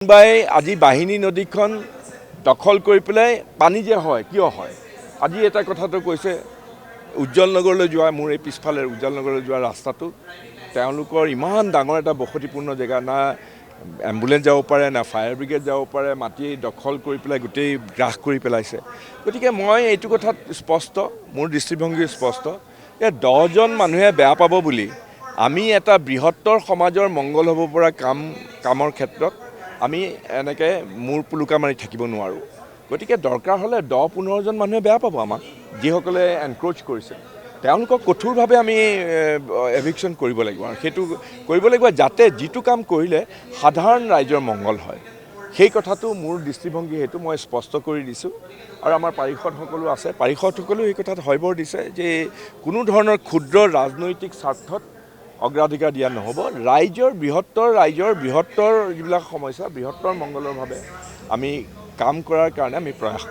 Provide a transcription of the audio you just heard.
মুম্বাই আজি বাহিনী নদীখন দখল কৰি পেলাই পানী যে হয় কিয় হয় আজি এটা কথাটো কৈছে উজ্জ্বল নগৰলৈ যোৱা মোৰ এই পিছফালে উজ্জ্বল নগৰলৈ যোৱা ৰাস্তাটো তেওঁলোকৰ ইমান ডাঙৰ এটা বসতিপূৰ্ণ জেগা না এম্বুলেন্স যাব পাৰে না ফায়াৰ ব্ৰিগেড যাব পাৰে মাটি দখল কৰি পেলাই গোটেই গ্ৰাস কৰি পেলাইছে গতিকে মই এইটো কথাত স্পষ্ট মোৰ দৃষ্টিভংগী স্পষ্ট যে 10 জন মানুহে বেয়া পাব বুলি আমি এটা বৃহত্তৰ সমাজৰ মংগল হ'ব পৰা কামৰ ক্ষেত্ৰত আমি এনেকৈ মূৰ পুলুকা মাৰি থাকিব নোৱাৰোঁ গতিকে দৰকাৰ হ'লে 10-15 জন মানুহে বেয়া পাব আমাক যিসকলে এনক্ৰোচ কৰিছে তেওঁলোকক কঠোৰভাৱে আমি এভিকশ্যন কৰিব লাগিব আৰু সেইটো কৰিব লাগিব যাতে যিটো কাম কৰিলে সাধাৰণ ৰাইজৰ মংগল হয় সেই কথাটো মোৰ দৃষ্টিভংগী সেইটো মই স্পষ্ট কৰি দিছোঁ আৰু আমাৰ পাৰিষদসকলো আছে পাৰিষদসকলেও এই কথাত হয়বৰ দিছে যে কোনো ধৰণৰ ক্ষুদ্ৰ ৰাজনৈতিক স্বাৰ্থত অগ্ৰাধিকাৰ দিয়া নহ'ব ৰাইজৰ বৃহত্তৰ যিবিলাক সমস্যা বৃহত্তৰ মংগলৰ ভাৱে আমি কাম কৰাৰ কাৰণে আমি প্ৰয়াস কৰিম